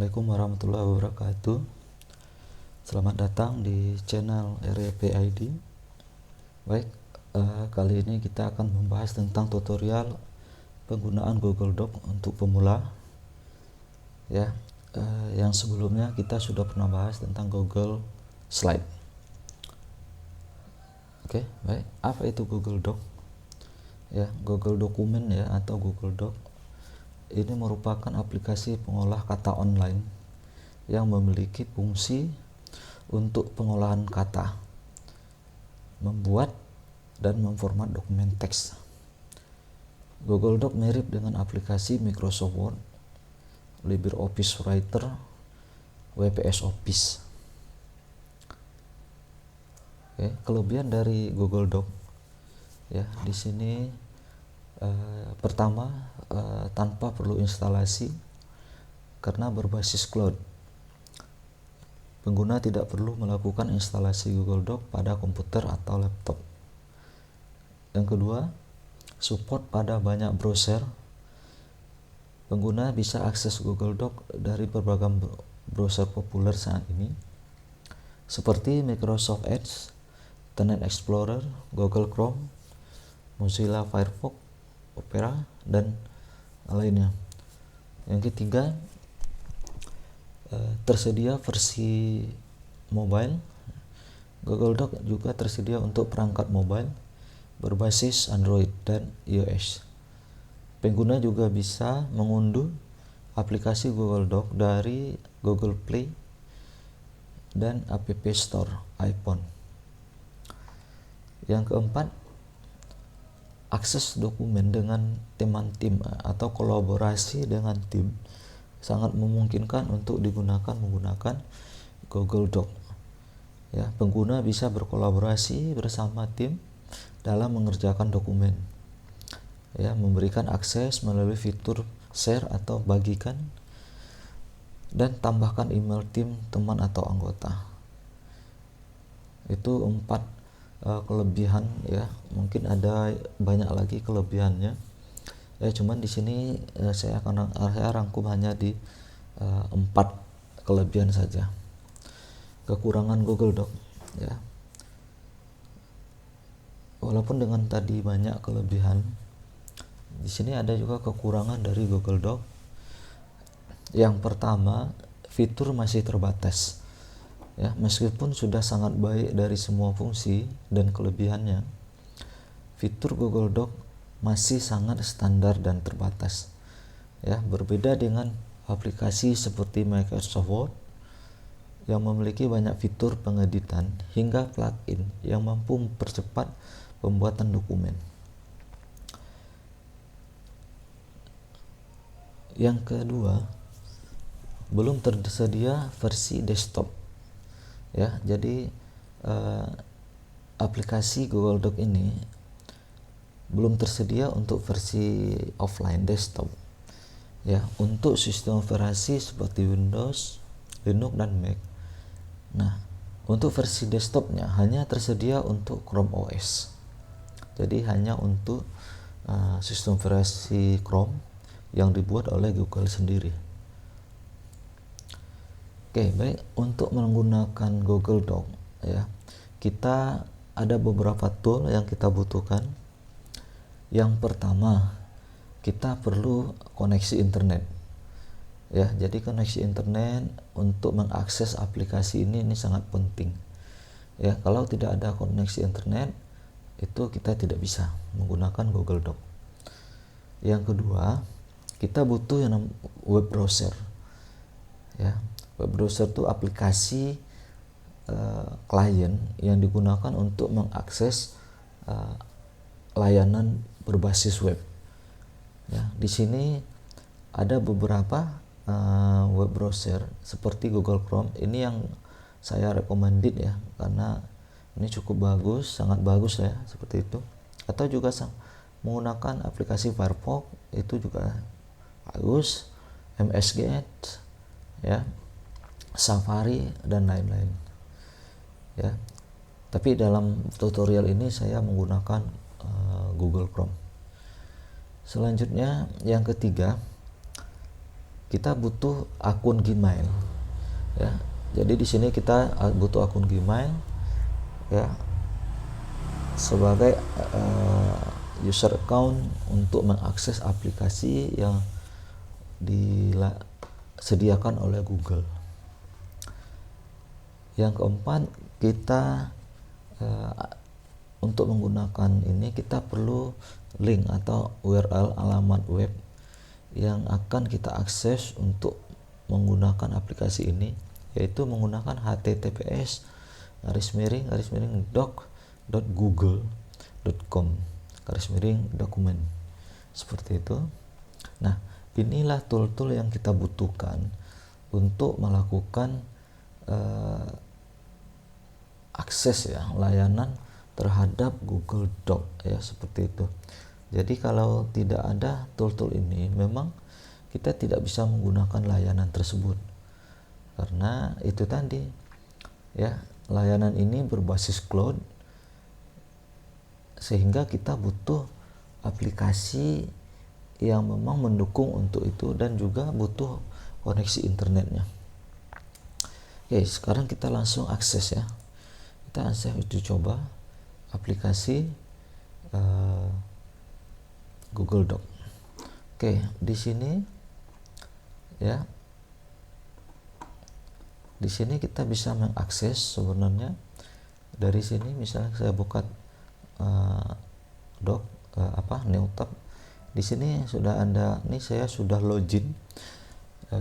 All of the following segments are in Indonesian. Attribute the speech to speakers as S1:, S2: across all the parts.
S1: Assalamualaikum warahmatullahi wabarakatuh. Selamat datang di channel REPID. Baik, kali ini kita akan membahas tentang tutorial penggunaan Google Doc untuk pemula. Ya, yang sebelumnya kita sudah pernah bahas tentang Google Slide. Oke, baik. Apa itu Google Doc? Ya, Google Dokumen ya atau Google Doc. Ini merupakan aplikasi pengolah kata online yang memiliki fungsi untuk pengolahan kata, membuat dan memformat dokumen teks. Google Doc mirip dengan aplikasi Microsoft Word, LibreOffice Writer, WPS Office. Oke, kelebihan dari Google Doc ya di sini pertama tanpa perlu instalasi karena berbasis cloud. Pengguna tidak perlu melakukan instalasi Google Doc pada komputer atau laptop. Yang kedua, support pada banyak browser. Pengguna bisa akses Google Doc dari berbagai browser populer saat ini seperti Microsoft Edge, Internet Explorer, Google Chrome, Mozilla Firefox, Opera, dan lainnya. Yang ketiga, tersedia versi mobile. Google Doc juga tersedia untuk perangkat mobile berbasis Android dan iOS. Pengguna juga bisa mengunduh aplikasi Google Doc dari Google Play dan App Store iPhone. Yang keempat, akses dokumen dengan teman tim atau kolaborasi dengan tim sangat memungkinkan untuk digunakan menggunakan Google Doc. Ya, pengguna bisa berkolaborasi bersama tim dalam mengerjakan dokumen. Ya, memberikan akses melalui fitur share atau bagikan dan tambahkan email tim, teman atau anggota. Itu 4 kelebihan ya, mungkin ada banyak lagi kelebihannya ya, cuman di sini saya rangkum hanya di 4 kelebihan saja. Kekurangan Google Doc ya, walaupun dengan tadi banyak kelebihan, di sini ada juga kekurangan dari Google Doc. Yang pertama, fitur masih terbatas. Ya, meskipun sudah sangat baik dari semua fungsi dan kelebihannya, fitur Google Doc masih sangat standar dan terbatas. Ya, berbeda dengan aplikasi seperti Microsoft Word yang memiliki banyak fitur pengeditan hingga plugin yang mampu mempercepat pembuatan dokumen. Yang kedua, belum tersedia versi desktop. Ya, jadi aplikasi Google Doc ini belum tersedia untuk versi offline desktop. Ya, untuk sistem operasi seperti Windows, Linux dan Mac. Nah, untuk versi desktopnya hanya tersedia untuk Chrome OS. Jadi hanya untuk sistem operasi Chrome yang dibuat oleh Google sendiri. Oke, baik. Untuk menggunakan Google Doc ya, kita ada beberapa tool yang kita butuhkan. Yang pertama, kita perlu koneksi internet. Ya, jadi koneksi internet untuk mengakses aplikasi ini sangat penting. Ya, kalau tidak ada koneksi internet, itu kita tidak bisa menggunakan Google Doc. Yang kedua, kita butuh yang namanya web browser. Ya, web browser itu aplikasi klien yang digunakan untuk mengakses layanan berbasis web. Ya, di sini ada beberapa web browser seperti Google Chrome. Ini yang saya recommended ya, karena ini cukup bagus, sangat bagus ya, seperti itu. Atau juga menggunakan aplikasi Firefox, itu juga bagus, MSG ya, Safari dan lain-lain ya. Tapi dalam tutorial ini saya menggunakan Google Chrome. Selanjutnya yang ketiga, kita butuh akun Gmail ya. Jadi di sini kita butuh akun Gmail ya sebagai user account untuk mengakses aplikasi yang disediakan oleh Google. Yang keempat, kita untuk menggunakan ini kita perlu link atau URL alamat web yang akan kita akses untuk menggunakan aplikasi ini, yaitu menggunakan https://doc.google.com /dokumen seperti itu. Nah, inilah tool-tool yang kita butuhkan untuk melakukan akses ya layanan terhadap Google Doc ya, seperti itu. Jadi kalau tidak ada tool-tool ini, memang kita tidak bisa menggunakan layanan tersebut, karena itu tadi ya, layanan ini berbasis cloud sehingga kita butuh aplikasi yang memang mendukung untuk itu dan juga butuh koneksi internetnya. Oke, sekarang kita langsung akses ya. Kita akses uji coba aplikasi Google Doc. Oke, di sini ya. Di sini kita bisa mengakses sebenarnya dari sini. Misalnya saya buka new tab. Di sini sudah ada, ini saya sudah login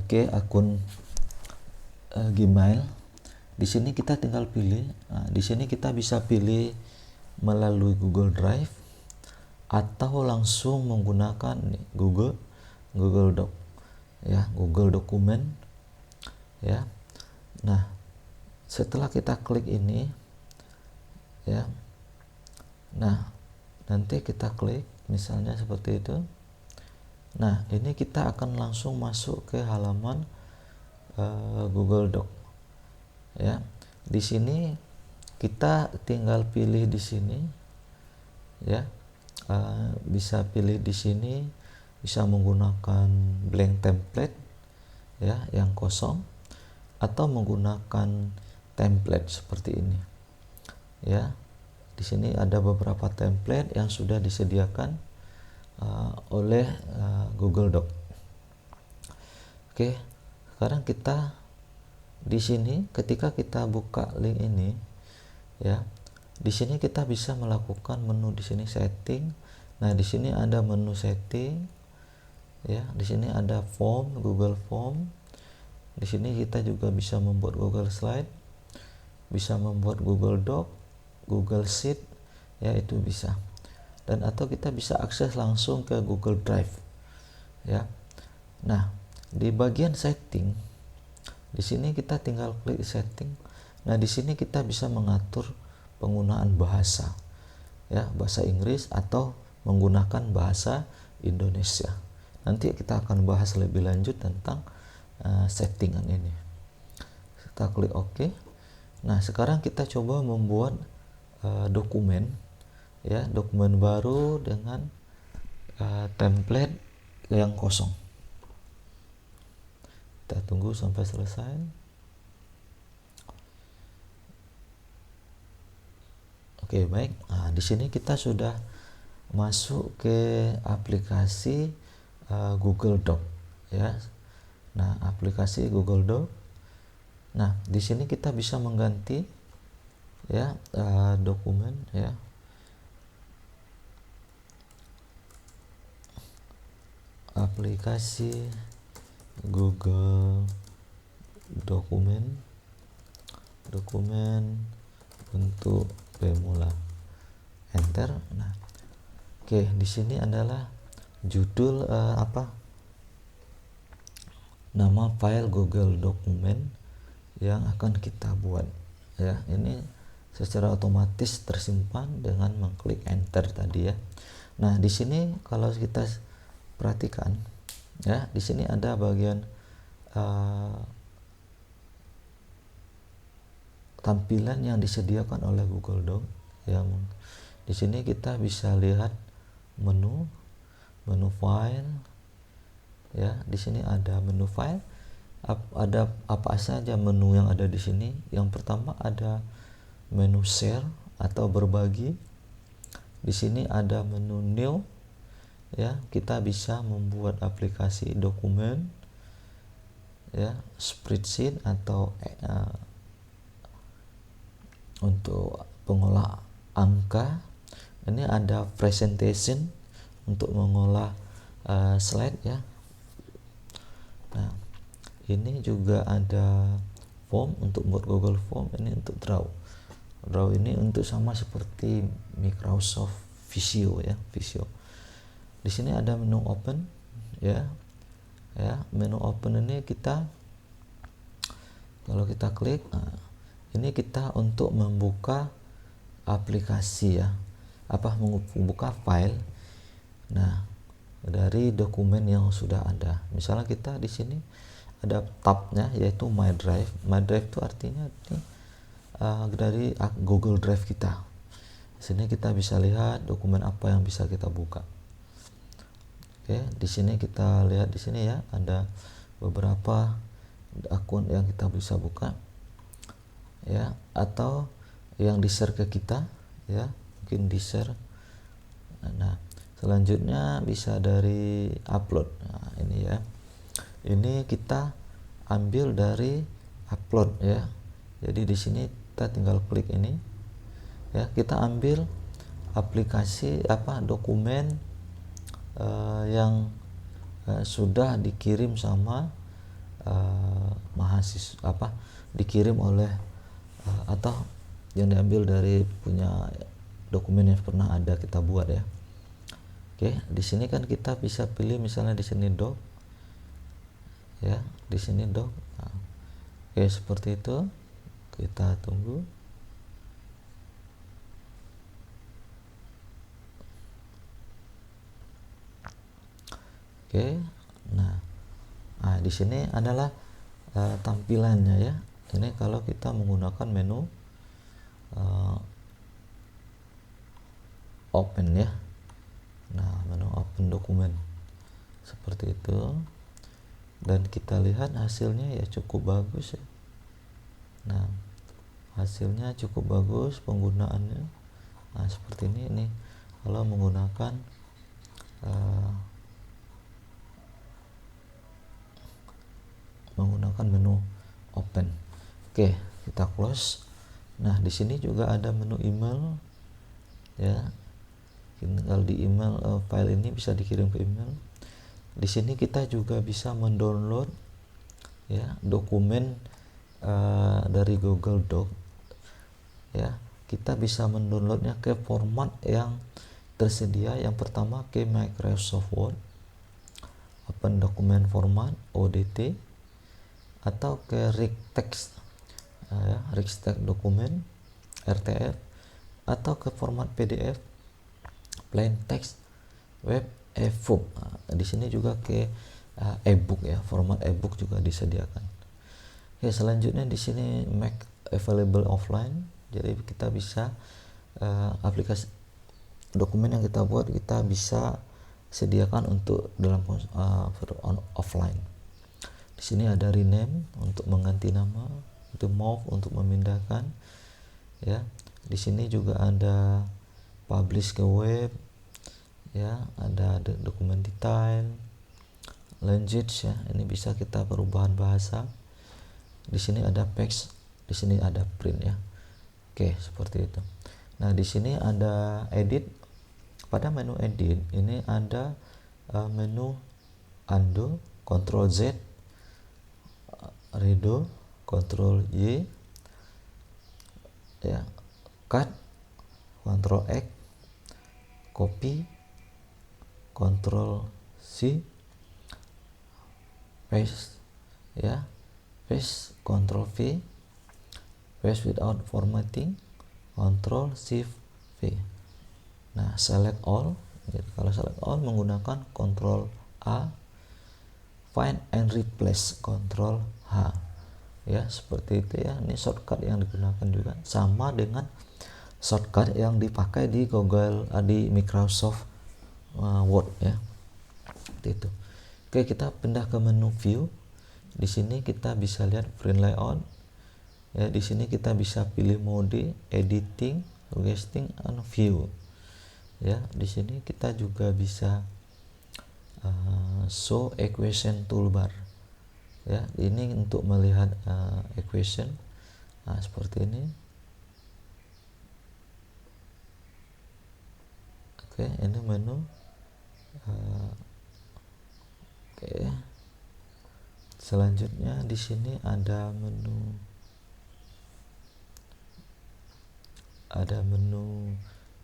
S1: ke akun Gmail. Di sini kita tinggal pilih. Nah, di sini kita bisa pilih melalui Google Drive atau langsung menggunakan Google Doc ya, Google Dokumen ya. Nah, setelah kita klik ini ya, nah nanti kita klik misalnya seperti itu. Nah, ini kita akan langsung masuk ke halaman Google Doc ya. Di sini kita tinggal pilih di sini ya. Bisa pilih di sini, bisa menggunakan blank template ya, yang kosong, atau menggunakan template seperti ini ya. Di sini ada beberapa template yang sudah disediakan oleh Google Doc. Oke, sekarang kita di sini ketika kita buka link ini ya, di sini kita bisa melakukan menu di sini setting. Nah, di sini ada menu setting ya. Di sini ada form, Google Form. Di sini kita juga bisa membuat Google Slide, bisa membuat Google Doc, Google Sheet ya, itu bisa. Dan atau kita bisa akses langsung ke Google Drive ya. Nah, di bagian setting di sini kita tinggal klik setting. Nah, di sini kita bisa mengatur penggunaan bahasa ya, bahasa Inggris atau menggunakan bahasa Indonesia. Nanti kita akan bahas lebih lanjut tentang settingan ini. Kita klik OK. Nah, sekarang kita coba membuat dokumen ya, dokumen baru dengan template yang kosong. Kita tunggu sampai selesai. Oke, baik. Nah, di sini kita sudah masuk ke aplikasi Google Doc ya. Nah, aplikasi Google Doc. Nah, di sini kita bisa mengganti ya dokumen ya. Aplikasi Google Dokumen untuk pemula. Enter. Nah, oke, di sini adalah judul nama file Google Dokumen yang akan kita buat ya. Ini secara otomatis tersimpan dengan mengklik enter tadi ya. Nah, di sini kalau kita perhatikan ya, di sini ada bagian tampilan yang disediakan oleh Google Doc yang di sini kita bisa lihat menu file, ya. Di sini ada menu file, ada apa saja menu yang ada di sini. Yang pertama ada menu share atau berbagi. Di sini ada menu new, ya, kita bisa membuat aplikasi dokumen, ya, spreadsheet atau untuk pengolah angka. Ini ada presentation untuk mengolah slide, ya. Nah, ini juga ada form untuk buat Google Form. Ini untuk draw ini untuk sama seperti Microsoft Visio, ya, Visio. Di sini ada menu open, ya. Menu open ini kalau kita klik, ini kita untuk membuka aplikasi, ya, membuka file, nah, dari dokumen yang sudah ada. Misalnya kita di sini ada tabnya yaitu My Drive. My Drive itu artinya ini dari Google Drive kita. Di sini kita bisa lihat dokumen apa yang bisa kita buka. Oke, di sini kita lihat di sini, ya, ada beberapa akun yang kita bisa buka, ya, atau yang di-share ke kita, ya, mungkin di-share. Nah, selanjutnya bisa dari upload. Nah, ini, ya, ini kita ambil dari upload, ya. Jadi di sini kita tinggal klik ini, ya, kita ambil aplikasi dokumen yang sudah dikirim sama mahasiswa, dikirim oleh atau yang diambil dari punya dokumen yang pernah ada kita buat, ya. Oke, di sini kan kita bisa pilih misalnya di sini doc, ya, di sini doc. Nah, oke, seperti itu. Kita tunggu. Oke, nah, di sini adalah tampilannya, ya. Ini kalau kita menggunakan menu open, ya. Nah, menu open dokumen seperti itu, dan kita lihat hasilnya ya cukup bagus, ya. Nah, hasilnya cukup bagus penggunaannya. Nah, seperti ini kalau menggunakan menu open. Oke, kita close. Nah, di sini juga ada menu email, ya. Tinggal di email, file ini bisa dikirim ke email. Di sini kita juga bisa mendownload, ya, dokumen dari Google Doc, ya. Kita bisa mendownloadnya ke format yang tersedia. Yang pertama ke Microsoft Word, Open Document Format ODT, atau ke rich text, ya, rich text dokumen RTF, atau ke format PDF, plain text, web, ebook. Nah, di sini juga ke ebook, ya, format ebook juga disediakan. Ya, selanjutnya di sini make available offline. Jadi kita bisa aplikasi dokumen yang kita buat kita bisa sediakan untuk dalam offline. Di sini ada rename untuk mengganti nama, itu move untuk memindahkan, ya. Di sini juga ada publish ke web, ya, ada dokumen detail, language, ya, ini bisa kita perubahan bahasa. Di sini ada text, di sini ada print, ya. Oke, seperti itu. Nah, di sini ada edit. Pada menu edit ini ada menu undo, Ctrl Z, redo, Ctrl Y, ya, cut, Ctrl X, copy, Ctrl C, paste, ya, paste, Ctrl V, paste without formatting, Ctrl Shift V. Nah, select all. Jadi kalau select all menggunakan Ctrl A, find and replace Ctrl H, ya, seperti itu, ya. Ini shortcut yang digunakan juga sama dengan shortcut yang dipakai di Microsoft Word, ya, seperti itu. Oke, kita pindah ke menu view. Di sini kita bisa lihat print layout. Ya, di sini kita bisa pilih mode editing, suggesting, and view. Ya, di sini kita juga bisa show equation toolbar. Ya, ini untuk melihat equation. Nah, seperti ini. Oke, ini menu. Oke. Selanjutnya di sini ada menu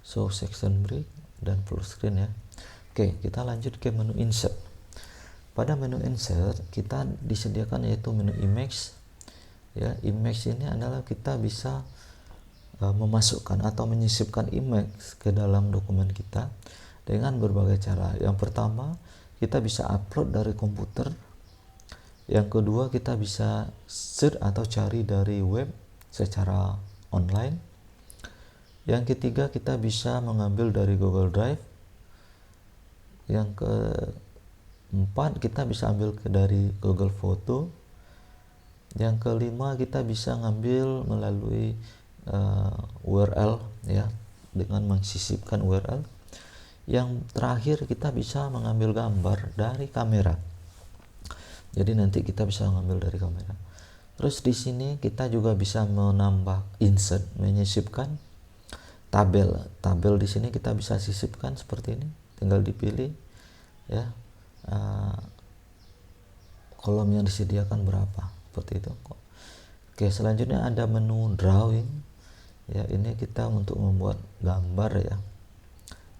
S1: show section break dan full screen ya. Oke, kita lanjut ke menu insert. Pada menu insert kita disediakan yaitu menu image. Ya, image ini adalah kita bisa memasukkan atau menyisipkan image ke dalam dokumen kita dengan berbagai cara. Yang pertama, kita bisa upload dari komputer. Yang kedua, kita bisa search atau cari dari web secara online. Yang ketiga, kita bisa mengambil dari Google Drive. Yang keempat, kita bisa ambil dari Google Photo. Yang kelima, kita bisa ngambil melalui URL ya, dengan mensisipkan URL. Yang terakhir, kita bisa mengambil gambar dari kamera. Jadi nanti kita bisa mengambil dari kamera. Terus di sini kita juga bisa menambah insert, menyisipkan tabel. Tabel di sini kita bisa sisipkan seperti ini. Tinggal dipilih ya. Kolom yang disediakan berapa, seperti itu. Oke, selanjutnya ada menu drawing. Ya, ini kita untuk membuat gambar ya.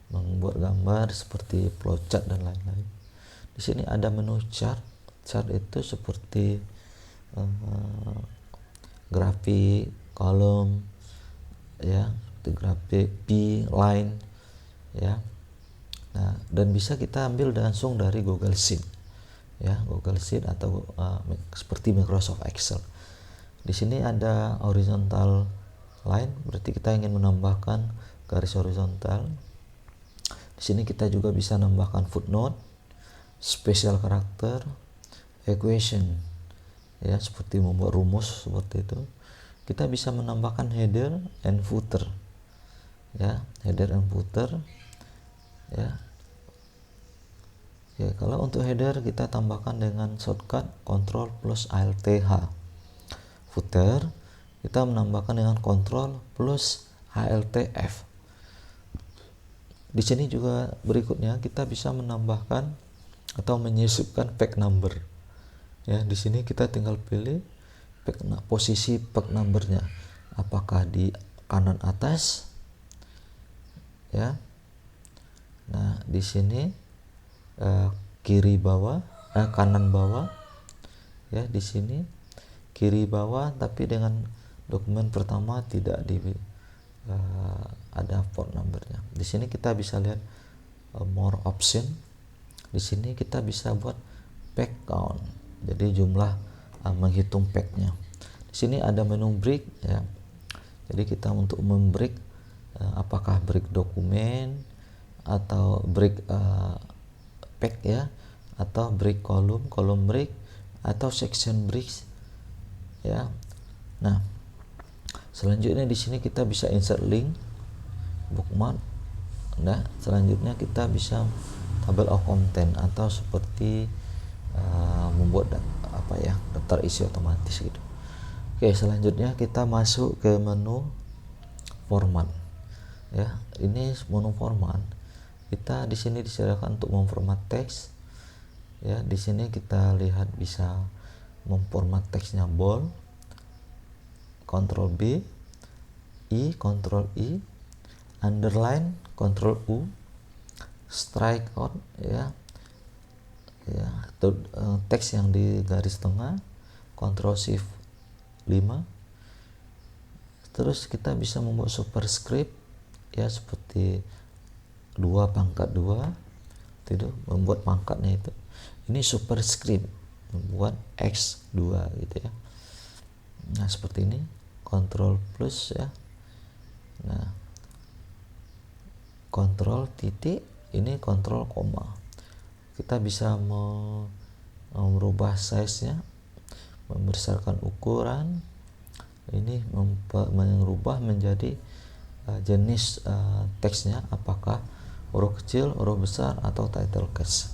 S1: Membuat gambar seperti flowchart dan lain-lain. Di sini ada menu chart. Chart itu seperti grafik, kolom ya, grafik P, line ya. Nah, dan bisa kita ambil langsung dari Google Sheet ya, Google Sheet atau seperti Microsoft Excel. Di sini ada horizontal line, berarti kita ingin menambahkan garis horizontal. Di sini kita juga bisa menambahkan footnote, special character, equation ya, seperti membuat rumus seperti itu. Kita bisa menambahkan header and footer ya, header and footer ya. Oke, kalau untuk header kita tambahkan dengan shortcut Ctrl plus Alt H. Footer kita menambahkan dengan Ctrl plus Alt F. Di sini juga berikutnya kita bisa menambahkan atau menyisipkan page number. Ya, di sini kita tinggal pilih posisi page numbernya, apakah di kanan atas ya. Nah, di sini kiri bawah, kanan bawah ya. Di sini kiri bawah, tapi dengan dokumen pertama tidak ada port numbernya. Di sini kita bisa lihat more option. Di sini kita bisa buat page count, jadi jumlah menghitung page-nya. Di sini ada menu break ya. Jadi kita untuk membreak apakah break dokumen atau break page ya, atau break kolom break atau section break ya. Nah, selanjutnya di sini kita bisa insert link, bookmark. Nah, selanjutnya kita bisa table of content atau seperti membuat daftar isi otomatis gitu. Oke, selanjutnya kita masuk ke menu format ya. Ini menu format. Kita di sini disediakan untuk memformat teks ya. Di sini kita lihat bisa memformat teksnya bold, Ctrl B, Ctrl I, underline, Ctrl U, strike out ya. Ya, teks yang di garis tengah, Ctrl Shift 5. Terus kita bisa membuat superscript ya, seperti 2/2 itu, membuat pangkatnya itu. Ini superscript, membuat X2 gitu ya. Nah, seperti ini, Ctrl plus ya. Nah, Ctrl titik, ini Ctrl koma. kita bisa merubah size-nya, membesarkan ukuran, ini merubah menjadi jenis teksnya, apakah huruf kecil, huruf besar, atau title case.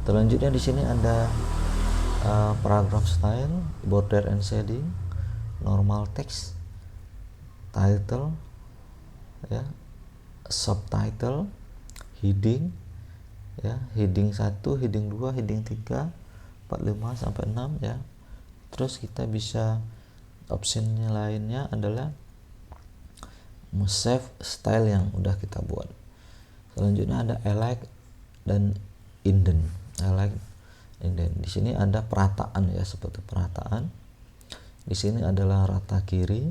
S1: Selanjutnya di sini ada paragraph style, border and shading, normal text, title, ya, subtitle, heading, ya, heading 1, heading 2, heading 3, 4, 5 sampai 6 ya. Terus kita bisa optionnya lainnya adalah save style yang udah kita buat. Selanjutnya ada highlight dan indent. Highlight, indent. Di sini ada perataan ya, seperti perataan. Di sini adalah rata kiri.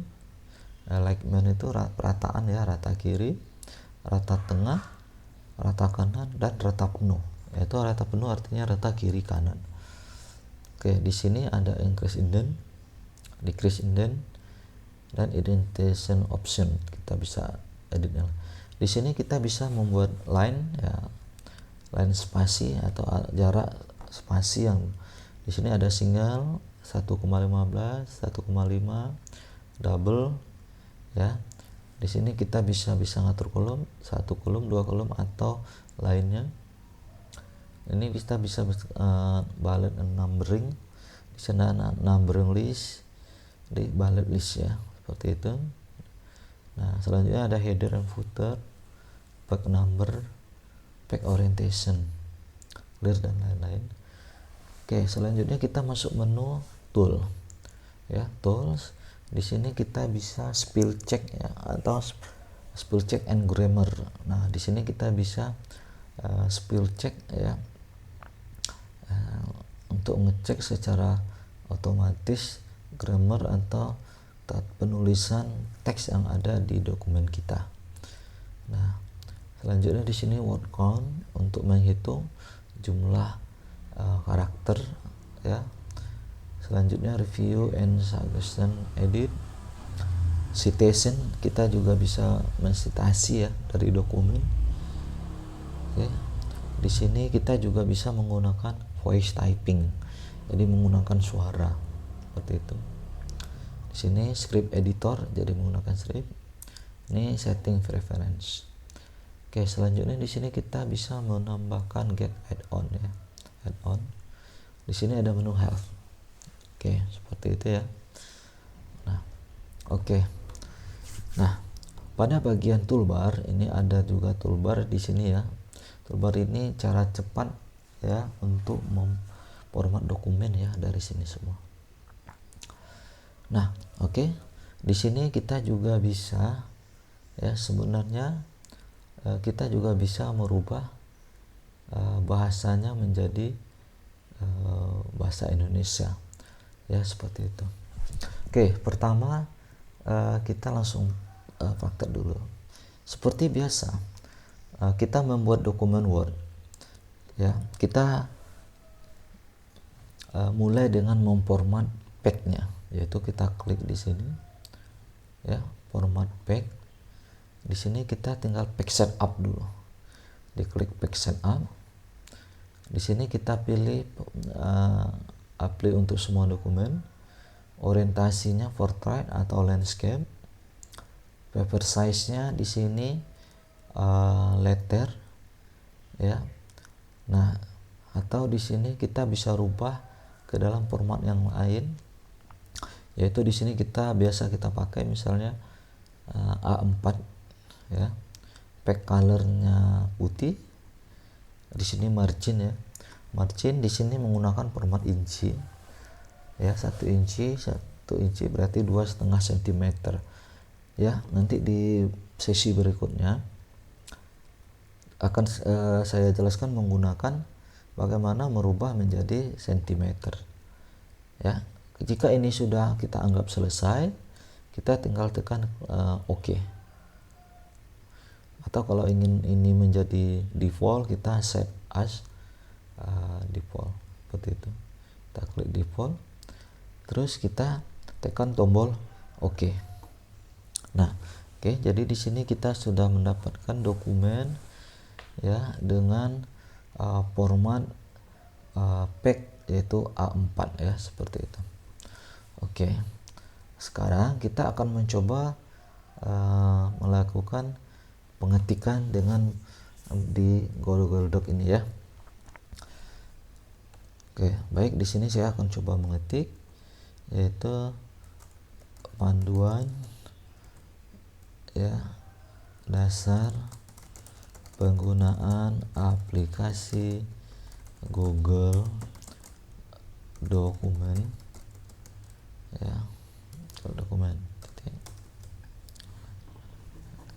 S1: Alignment itu perataan ya, rata kiri, rata tengah, rata kanan, dan rata penuh. Yaitu rata penuh artinya rata kiri kanan. Oke, di sini ada increase indent, decrease indent, dan indentation option. Kita bisa editnya. Di sini kita bisa membuat line ya, line spasi atau jarak spasi yang di sini ada single 1,15, 1,5, double ya. Di sini kita bisa ngatur kolom, 1 kolom, 2 kolom, atau lainnya. Ini kita bisa bullet and numbering. Di sana numbering list, di bullet list ya, seperti itu. Nah, selanjutnya ada header and footer, back number, back orientation, clear, dan lain-lain. Oke, selanjutnya kita masuk menu tool ya, tools. Di sini kita bisa spell check ya, atau spell check and grammar. Nah, di sini kita bisa spell check ya, untuk ngecek secara otomatis grammar atau penulisan teks yang ada di dokumen kita. Nah, selanjutnya di sini word count untuk menghitung jumlah karakter ya. Selanjutnya review and suggestion edit. Citation, kita juga bisa mensitasi ya dari dokumen. Oke. Di sini kita juga bisa menggunakan voice typing, jadi menggunakan suara seperti itu. Di sini script editor, jadi menggunakan script. Ini setting preference. Oke, selanjutnya di sini kita bisa menambahkan get add-on ya, add-on. Di sini ada menu help. Oke, seperti itu ya. Nah, oke. Nah, pada bagian toolbar ini ada juga toolbar di sini ya. Toolbar ini cara cepat ya untuk memformat dokumen ya, dari sini semua. Nah, oke. Di sini kita juga bisa ya, sebenarnya kita juga bisa merubah bahasanya menjadi bahasa Indonesia ya, seperti itu. Oke, pertama kita langsung praktek dulu. Seperti biasa, kita membuat dokumen Word ya. Kita mulai dengan memformat page-nya, yaitu kita klik di sini ya, format page. Di sini kita tinggal page setup dulu, diklik page setup. Di sini kita pilih apply untuk semua dokumen, orientasinya portrait atau landscape, paper size-nya di sini letter ya. Nah, atau di sini kita bisa rubah ke dalam format yang lain, yaitu di sini kita biasa kita pakai misalnya A4 ya, back colornya putih. Di sini margin ya, margin di sini menggunakan format inci ya, 1 inci berarti 2,5 cm ya. Nanti di sesi berikutnya akan saya jelaskan menggunakan bagaimana merubah menjadi sentimeter ya. Jika ini sudah kita anggap selesai, kita tinggal tekan OK. Atau kalau ingin ini menjadi default, kita set as default seperti itu. Kita klik default, terus kita tekan tombol OK. Nah, oke, jadi di sini kita sudah mendapatkan dokumen ya dengan format PEG yaitu A4 ya, seperti itu. Oke, sekarang kita akan mencoba melakukan pengetikan dengan di Google Doc ini ya. Oke, baik, di sini saya akan coba mengetik yaitu panduan ya dasar penggunaan aplikasi Google Dokumen ya, dokumen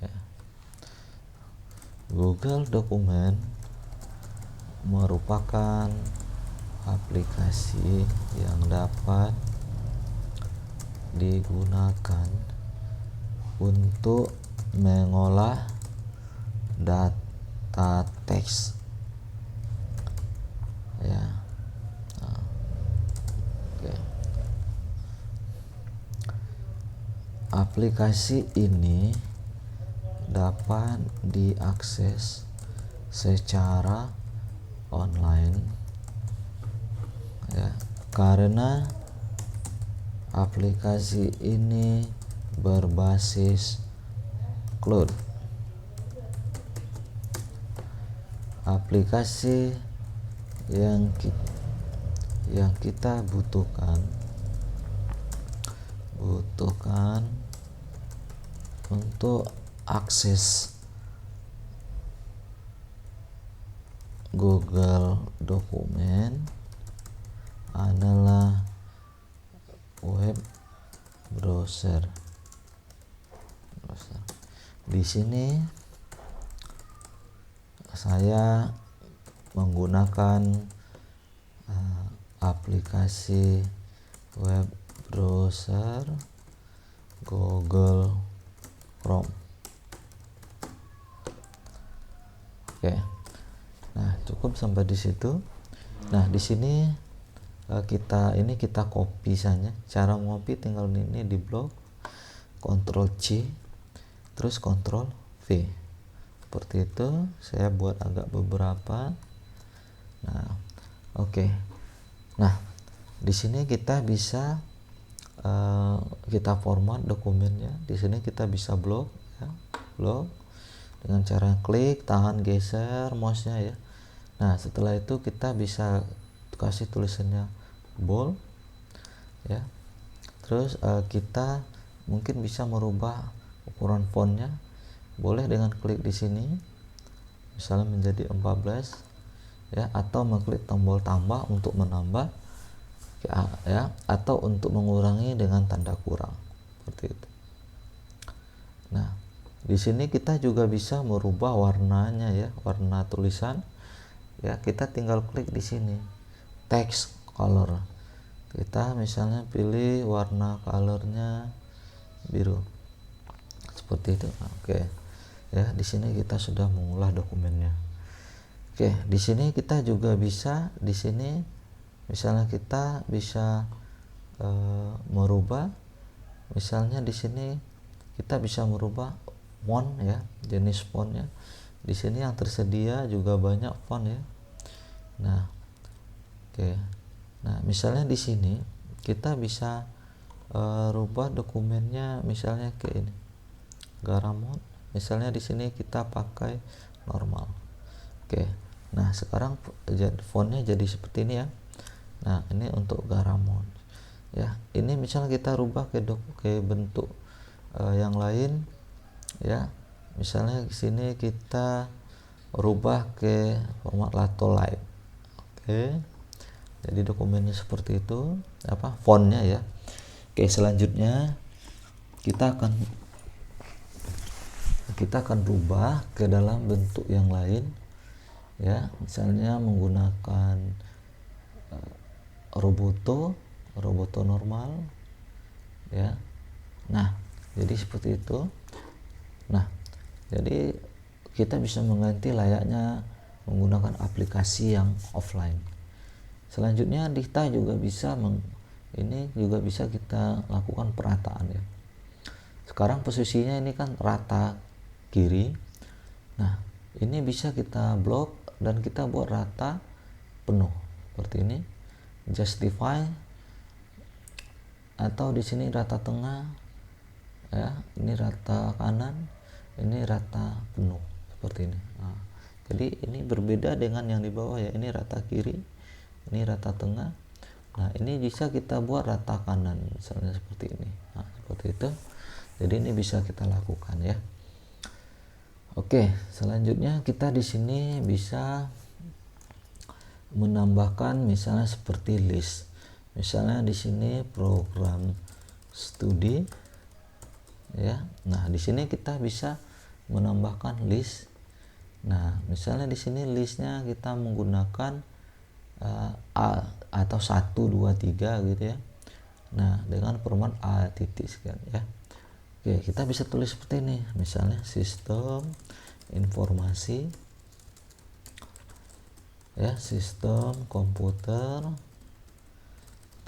S1: ya. Google Dokumen merupakan aplikasi yang dapat digunakan untuk mengolah data teks ya. Oke. Aplikasi ini dapat diakses secara online ya, karena aplikasi ini berbasis cloud. Aplikasi yang kita butuhkan untuk akses Google Dokumen adalah web browser. Di sini saya menggunakan aplikasi web browser Google Chrome. Oke. Nah, cukup sampai di situ. Nah, di sini kita copy saja. Cara ngopi tinggal ini di blok, Ctrl C, terus Ctrl V. Seperti itu. Saya buat agak beberapa. Nah, oke. Nah, di sini kita bisa kita format dokumennya. Di sini kita bisa blok ya, blok dengan cara klik, tahan, geser mouse-nya ya. Nah, setelah itu kita bisa kasih tulisannya bold ya. Terus kita mungkin bisa merubah ukuran fontnya. Boleh dengan klik di sini misalnya menjadi 14 ya, atau mengklik tombol tambah untuk menambah ya, atau untuk mengurangi dengan tanda kurang seperti itu. Nah, di sini kita juga bisa merubah warnanya ya, warna tulisan ya. Kita tinggal klik di sini text color, kita misalnya pilih warna colornya biru seperti itu. Oke ya, di sini kita sudah mengolah dokumennya. Oke, di sini kita juga bisa, di sini misalnya kita bisa merubah, misalnya di sini kita bisa merubah font ya, jenis fontnya. Di sini yang tersedia juga banyak font ya. Nah, oke. Nah, misalnya di sini kita bisa rubah dokumennya misalnya ke ini, Garamond. Misalnya di sini kita pakai normal. Oke. Nah, sekarang fontnya jadi seperti ini ya. Nah, ini untuk Garamond ya. Ini misalnya kita rubah ke bentuk yang lain ya. Misalnya di sini kita rubah ke format Latolite. Oke. Jadi dokumennya seperti itu, fontnya ya. Oke, selanjutnya kita akan rubah ke dalam bentuk yang lain ya. Misalnya menggunakan roboto normal ya. Nah, jadi seperti itu. Nah, jadi kita bisa mengganti layaknya menggunakan aplikasi yang offline. Selanjutnya kita juga bisa ini juga bisa kita lakukan perataan ya. Sekarang posisinya ini kan rata kiri. Nah, ini bisa kita blok dan kita buat rata penuh seperti ini, justify, atau di sini rata tengah ya, ini rata kanan, ini rata penuh seperti ini. Nah, jadi ini berbeda dengan yang di bawah ya, ini rata kiri, ini rata tengah. Nah ini bisa kita buat rata kanan misalnya seperti ini. Nah, seperti itu. Jadi ini bisa kita lakukan ya. Oke, selanjutnya kita di sini bisa menambahkan misalnya seperti list. Misalnya di sini program studi ya. Nah, di sini kita bisa menambahkan list. Nah, misalnya di sini listnya kita menggunakan A atau 1 2 3 gitu ya. Nah, dengan format A titik sekian ya. Oke, kita bisa tulis seperti ini. Misalnya sistem informasi ya, sistem komputer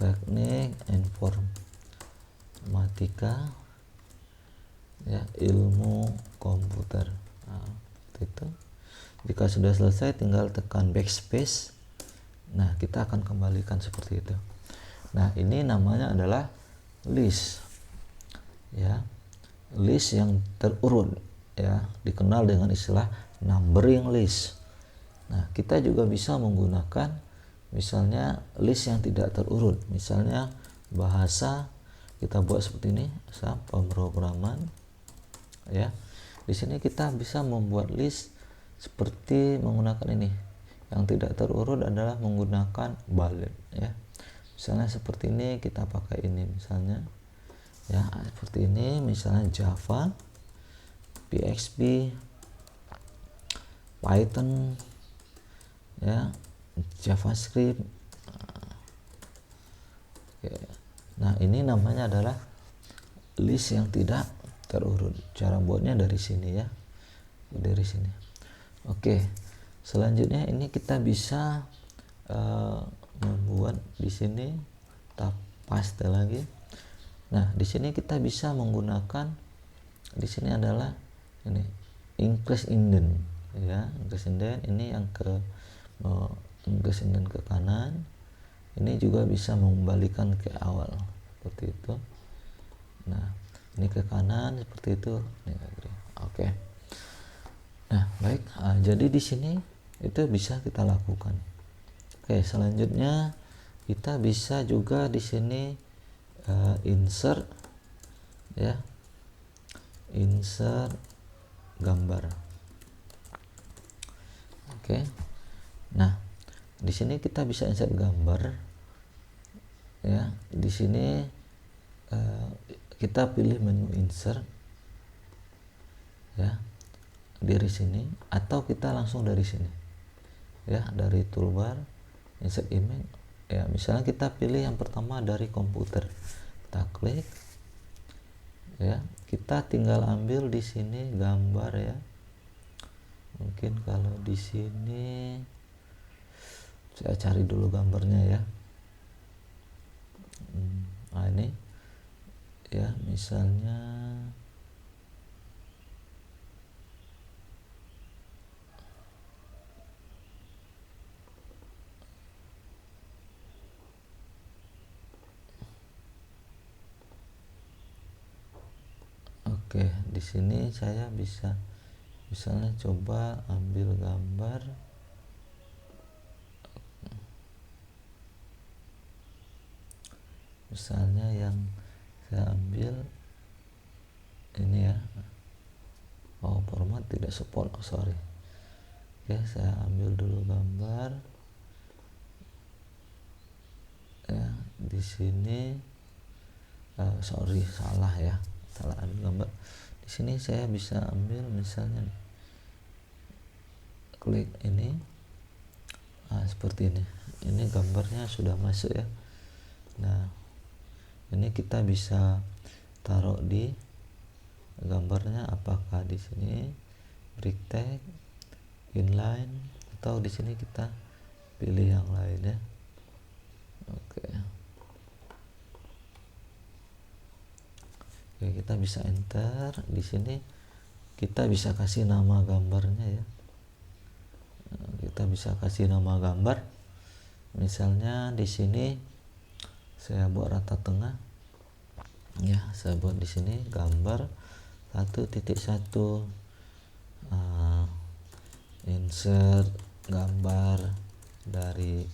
S1: teknik informatika ya, ilmu komputer. Nah, itu jika sudah selesai tinggal tekan backspace. Nah, kita akan kembalikan seperti itu. Nah, ini namanya adalah list ya, list yang terurut ya, dikenal dengan istilah numbering list. Nah, kita juga bisa menggunakan misalnya list yang tidak terurut. Misalnya bahasa kita buat seperti ini, pemrograman ya. Di sini kita bisa membuat list seperti menggunakan ini. Yang tidak terurut adalah menggunakan bullet ya. Misalnya seperti ini, kita pakai ini misalnya ya, seperti ini misalnya Java, PHP, Python ya, JavaScript. Nah, ini namanya adalah list yang tidak terurut. Cara buatnya dari sini ya, dari sini. Oke, selanjutnya ini kita bisa membuat di sini, kita paste lagi. Nah, di sini kita bisa menggunakan, di sini adalah ini increase indent ya, increase indent ini yang ke increase indent ke kanan. Ini juga bisa mengembalikan ke awal seperti itu. Nah, ini ke kanan seperti itu. Oke. Nah, baik. Jadi di sini itu bisa kita lakukan. Oke, selanjutnya kita bisa juga di sini insert ya, insert gambar. Oke. Nah, di sini kita bisa insert gambar ya. Di sini kita pilih menu insert ya, dari sini, atau kita langsung dari sini ya, dari toolbar insert image ya. Misalnya kita pilih yang pertama dari komputer, kita klik ya, kita tinggal ambil di sini gambar ya. Mungkin kalau di sini saya cari dulu gambarnya ya. Nah, ini ya, misalnya oke, di sini saya bisa misalnya coba ambil gambar misalnya yang saya ambil ini ya. Oh, format tidak support, sorry. Oke, saya ambil dulu gambar ya. Di sini sorry, salah ya, salah ambil gambar. Di sini saya bisa ambil misalnya, klik ini seperti ini gambarnya sudah masuk ya. Nah, ini kita bisa taruh di gambarnya, apakah di sini break tag, inline, atau di sini kita pilih yang lain ya. Oke, kita bisa enter. Di sini kita bisa kasih nama gambarnya ya. Kita kita bisa kasih nama gambar. Misalnya di sini saya buat rata tengah ya, saya buat di sini gambar 1.1, insert gambar dari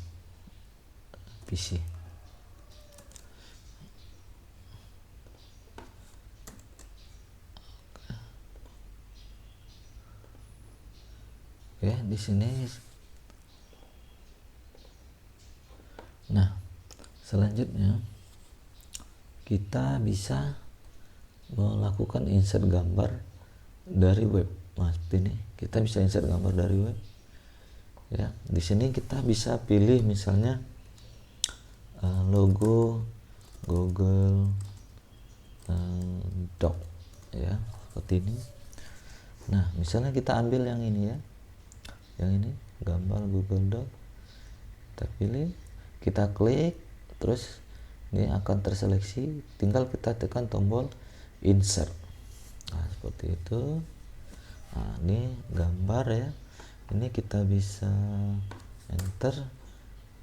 S1: PC. Oke, di sini. Nah, selanjutnya kita bisa melakukan insert gambar dari web. Nah, seperti ini kita bisa insert gambar dari web ya. Di sini kita bisa pilih misalnya logo Google Doc ya, seperti ini. Nah, misalnya kita ambil yang ini ya, yang ini gambar Google Doc, kita pilih, kita klik, terus ini akan terseleksi, tinggal kita tekan tombol insert. Nah, seperti itu. Nah, ini gambar ya, ini kita bisa enter,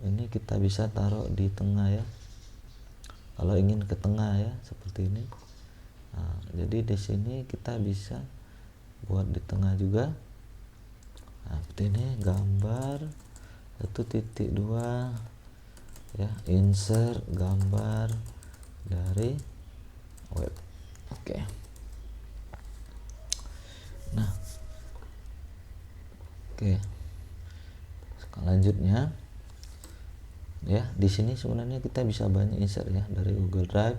S1: ini kita bisa taruh di tengah ya, kalau ingin ke tengah ya, seperti ini. Nah, jadi di sini kita bisa buat di tengah juga. Nah, seperti ini gambar 1.2 ya, insert gambar dari web. Oke. Nah, oke. Selanjutnya ya, di sini sebenarnya kita bisa banyak insert ya, dari Google Drive,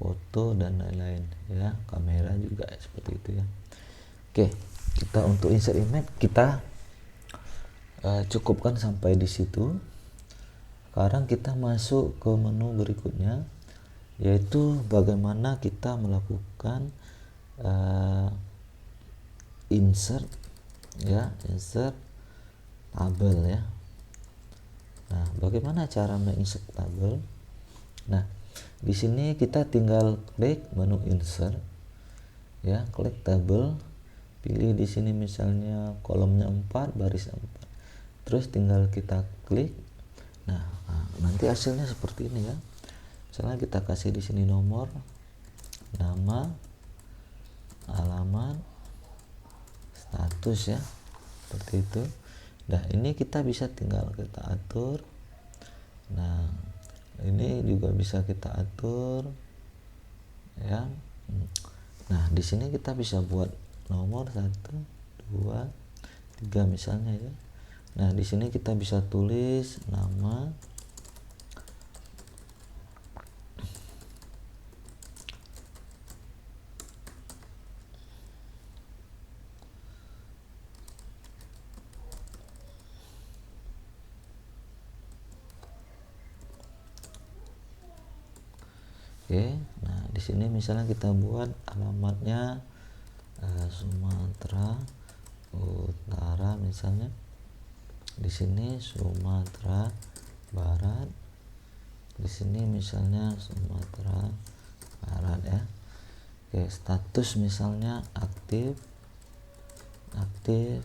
S1: foto dan lain-lain ya, kamera juga seperti itu ya. Oke, kita untuk insert image kita cukupkan sampai di situ. Sekarang kita masuk ke menu berikutnya, yaitu bagaimana kita melakukan insert ya, insert tabel ya. Nah, bagaimana cara menginsert tabel? Nah, di sini kita tinggal klik menu insert ya, klik tabel, pilih di sini misalnya kolomnya 4, baris 4, terus tinggal kita klik. Nah, nanti hasilnya seperti ini ya. Misalnya kita kasih di sini nomor, nama, alamat, status ya, seperti itu. Nah, ini kita bisa tinggal kita atur. Nah, ini juga bisa kita atur ya. Nah, di sini kita bisa buat nomor 1, 2, 3 misalnya ya. Nah, di sini kita bisa tulis nama, oke. Nah, di sini misalnya kita buat alamatnya Sumatera Utara misalnya. Di sini Sumatera Barat. Di sini misalnya Sumatera Barat ya. Oke, status misalnya aktif, aktif,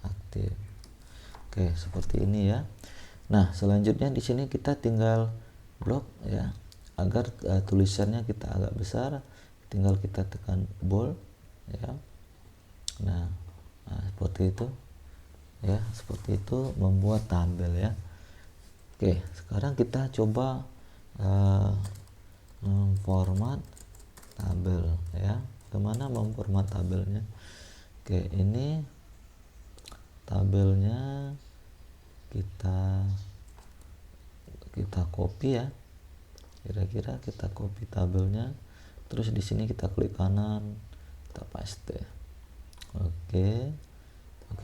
S1: aktif. Oke, seperti ini ya. Nah, selanjutnya di sini kita tinggal blok ya, agar tulisannya kita agak besar, tinggal kita tekan bold ya. Nah, seperti itu ya, seperti itu membuat tabel ya. Oke, sekarang kita coba memformat tabel ya. Bagaimana memformat tabelnya? Oke, ini tabelnya kita copy ya, kira-kira kita copy tabelnya, terus di sini kita klik kanan, kita paste. Oke,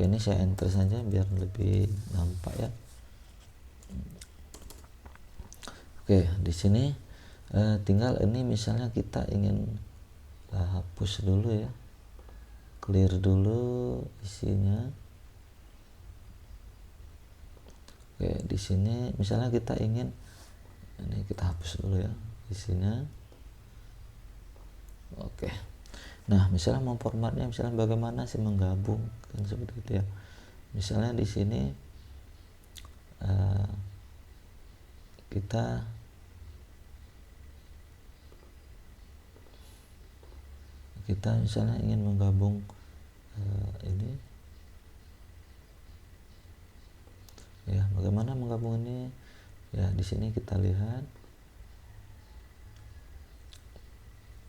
S1: ini saya enter saja biar lebih nampak ya. Oke, di sini tinggal ini misalnya kita ingin hapus dulu ya, clear dulu isinya. Oke, di sini misalnya kita ingin ini, kita hapus dulu ya isinya. Oke. Nah, misalnya memformatnya misalnya bagaimana sih menggabung kan, seperti itu ya. Misalnya di sini kita misalnya ingin menggabung ini ya. Bagaimana menggabung ini ya? Di sini kita lihat.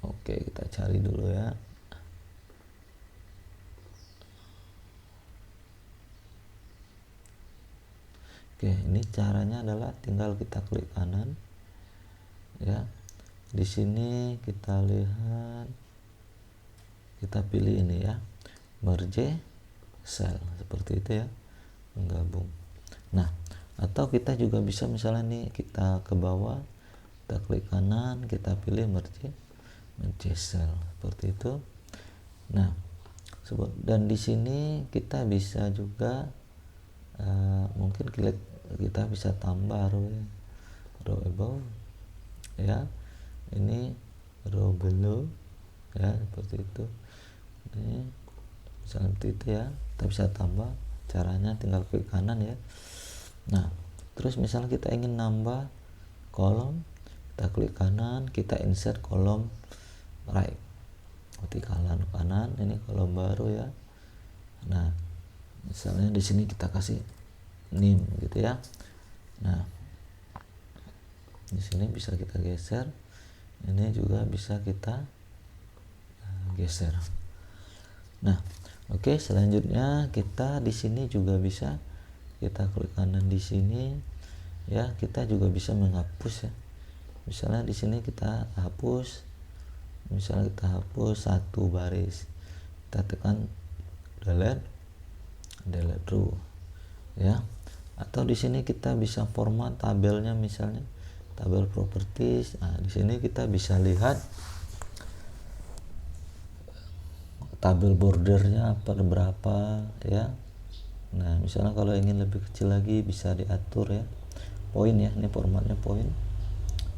S1: Oke, kita cari dulu ya. Oke, ini caranya adalah tinggal kita klik kanan ya. Di sini kita lihat, kita pilih ini ya, merge cell, seperti itu ya, menggabung. Nah, atau kita juga bisa misalnya nih, kita ke bawah, kita klik kanan, kita pilih merge cell, seperti itu. Nah, dan di sini kita bisa juga mungkin kita bisa tambah row above ya, ini row below ya, seperti itu. Ini misalnya seperti itu ya, kita bisa tambah. Caranya tinggal klik kanan ya. Nah, terus misalnya kita ingin nambah kolom, kita klik kanan, kita insert kolom right, kanan, ini kolom baru ya. Nah, misalnya di sini kita kasih name gitu ya. Nah, di sini bisa kita geser, ini juga bisa kita geser. Nah, oke, selanjutnya kita di sini juga bisa kita klik kanan di sini ya, kita juga bisa menghapus ya. Misalnya di sini kita hapus, misalnya kita hapus satu baris, kita tekan delete row ya. Atau di sini kita bisa format tabelnya, misalnya tabel properties. Nah, di sini kita bisa lihat tabel bordernya berapa ya. Nah, misalnya kalau ingin lebih kecil lagi bisa diatur ya, poin ya, ini formatnya poin.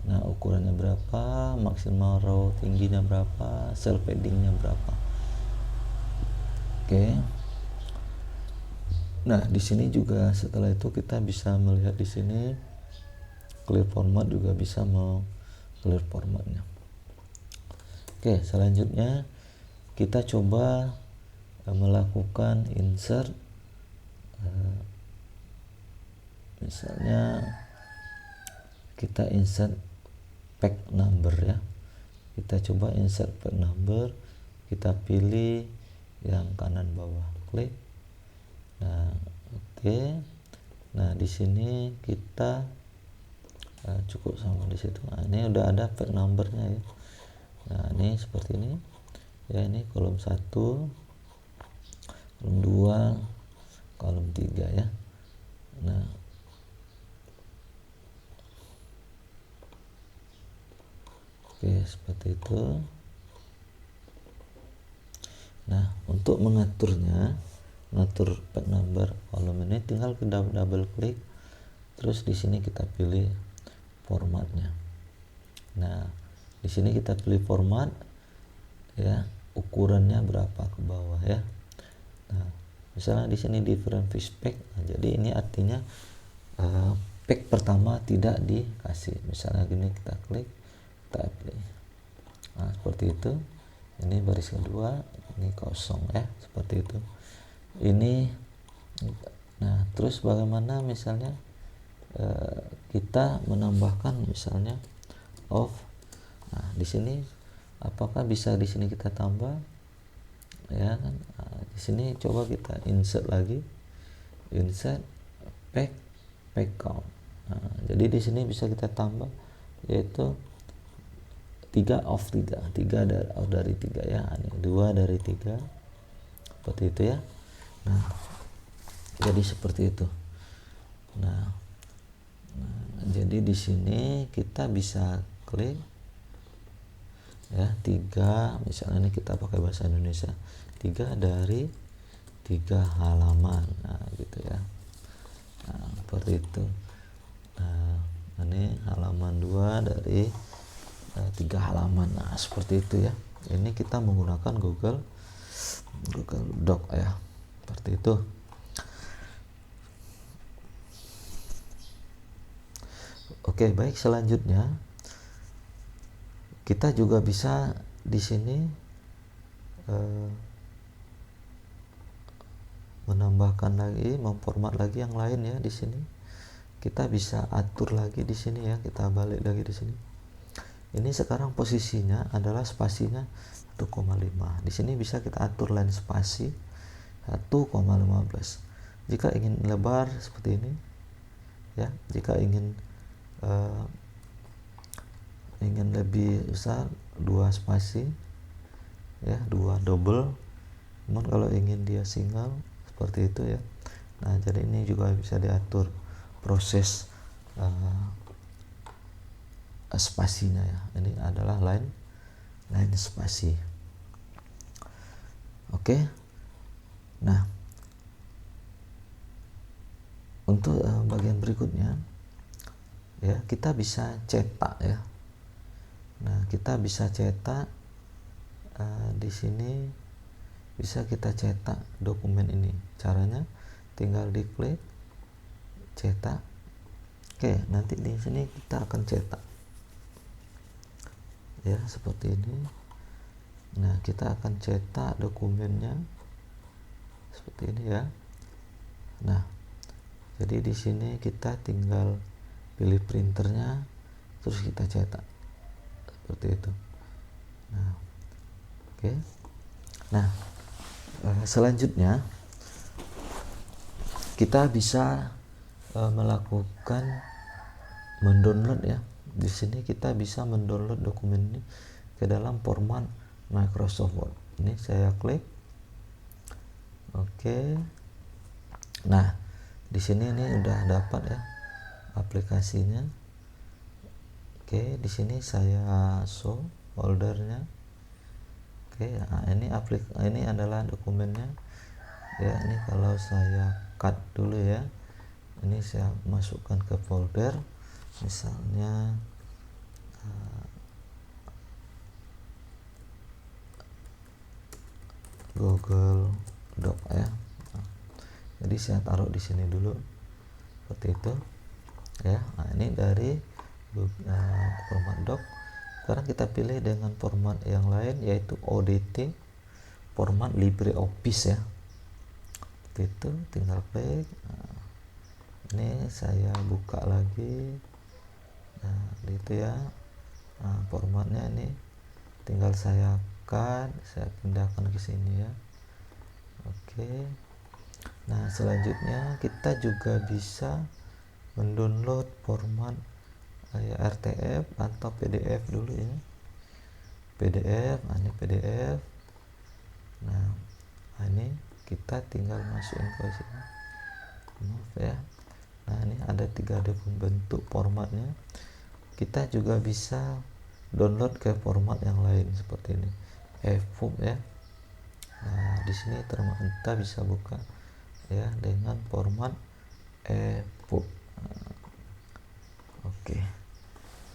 S1: Nah, ukurannya berapa, maksimal row tingginya berapa, cell paddingnya berapa. Oke. Nah, di sini juga setelah itu kita bisa melihat di sini clear format, juga bisa mau clear formatnya. Oke, selanjutnya kita coba melakukan insert. Misalnya kita insert pack number ya. Kita coba insert pack number, kita pilih yang kanan bawah, klik. Nah, oke. Nah, di sini kita cukup sama di situ. Nah, ini udah ada pack numbernya ya. Nah, ini seperti ini ya, ini kolom 1, kolom 2, kolom 3 ya. Nah, oke, seperti itu. Nah, untuk mengaturnya, mengatur pack number kolom ini, tinggal ke double klik, terus di sini kita pilih formatnya. Nah, di sini kita pilih format ya, ukurannya berapa ke bawah ya. Nah, misalnya di sini different fish pack. Nah, jadi ini artinya pack pertama tidak dikasih. Misalnya gini, kita klik, kita pilih. Nah, seperti itu. Ini baris kedua, ini kosong ya, seperti itu. Ini. Nah, terus bagaimana misalnya kita menambahkan misalnya off. Nah, di sini apakah bisa di sini kita tambah ya kan? Nah, di sini coba kita insert lagi, insert pack count. Nah, jadi di sini bisa kita tambah, yaitu 3 off 3 dari 3 ya. Ini 2 dari 3, seperti itu ya. Nah, jadi seperti itu. Nah, jadi di sini kita bisa klik ya, 3, misalnya ini kita pakai bahasa Indonesia, 3 dari 3 halaman. Nah, gitu ya. Nah, seperti itu. Nah, ini halaman 2 dari 3 halaman. Nah, seperti itu ya. Ini kita menggunakan Google Doc ya, seperti itu. Oke, baik, selanjutnya kita juga bisa di sini menambahkan lagi, memformat lagi yang lain ya. Di sini kita bisa atur lagi di sini ya, kita balik lagi di sini. Ini sekarang posisinya adalah spasinya 1,5. Di sini bisa kita atur line spasi 1,15. Jika ingin lebar seperti ini ya, jika ingin lebih besar 2 spasi ya, 2 double. Namun kalau ingin dia single seperti itu ya. Nah, jadi ini juga bisa diatur proses spasinya ya. Ini adalah line spasi. Oke. Nah, untuk bagian berikutnya ya, kita bisa cetak ya. Nah, kita bisa cetak di sini bisa kita cetak dokumen ini. Caranya tinggal diklik cetak. Oke, nanti di sini kita akan cetak ya, seperti ini. Nah, kita akan cetak dokumennya seperti ini ya. Nah, jadi di sini kita tinggal pilih printernya, terus kita cetak seperti itu. Nah, oke. Nah, selanjutnya kita bisa melakukan mendownload ya. Di sini kita bisa mendownload dokumen ini ke dalam format Microsoft Word. Ini saya klik. Oke. Nah, di sini ini udah dapat ya aplikasinya. Oke, di sini saya show foldernya. Oke, nah ini adalah dokumennya ya. Ini kalau saya cut dulu ya, ini saya masukkan ke folder, misalnya Google Doc ya. Jadi saya taruh di sini dulu seperti itu ya. Nah, ini dari format doc. Sekarang kita pilih dengan format yang lain, yaitu ODT, format LibreOffice ya. Seperti itu, tinggal klik. Nah, ini saya buka lagi. Nah, gitu ya. Nah, formatnya ini tinggal saya cut, saya pindahkan ke sini ya. Oke. Nah, selanjutnya kita juga bisa mendownload format RTF atau PDF dulu ya. PDF, ini PDF. Nah, ini kita tinggal masukin ke sini. Maaf ya. Nah, ini ada 3 bentuk formatnya. Kita juga bisa download ke format yang lain seperti ini, EPUB ya. Nah, di sini kita bisa buka ya dengan format EPUB. Oke.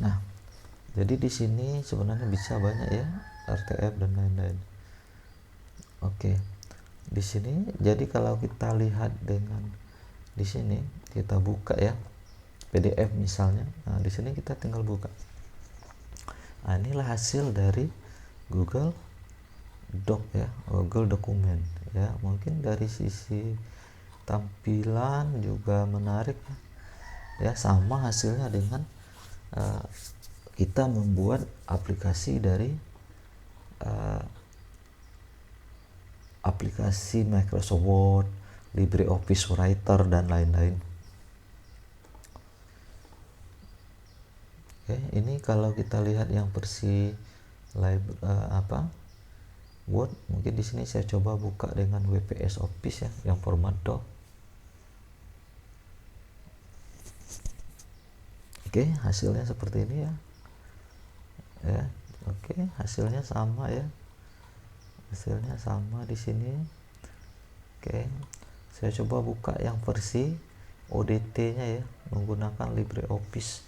S1: Nah, jadi di sini sebenarnya bisa banyak ya, RTF dan lain-lain. Oke. Di sini jadi kalau kita lihat dengan di sini kita buka ya PDF misalnya. Nah, di sini kita tinggal buka. Nah, inilah hasil dari Google Doc ya, Google Dokumen ya. Mungkin dari sisi tampilan juga menarik ya, sama hasilnya dengan kita membuat aplikasi dari aplikasi Microsoft Word, LibreOffice Writer dan lain-lain. Oke, ini kalau kita lihat yang versi Word, mungkin di sini saya coba buka dengan WPS Office ya, yang format doc. Oke, hasilnya seperti ini ya. Ya, oke, hasilnya sama ya. Hasilnya sama di sini. Oke, saya coba buka yang versi ODT-nya ya, menggunakan LibreOffice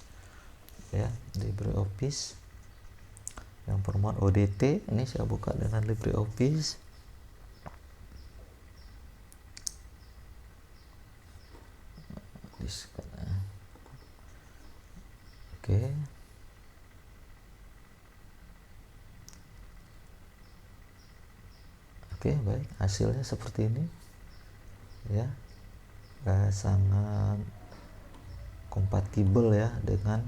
S1: ya, LibreOffice yang format ODT. Ini saya buka dengan LibreOffice. Oke, baik, hasilnya seperti ini ya. Sangat kompatibel ya dengan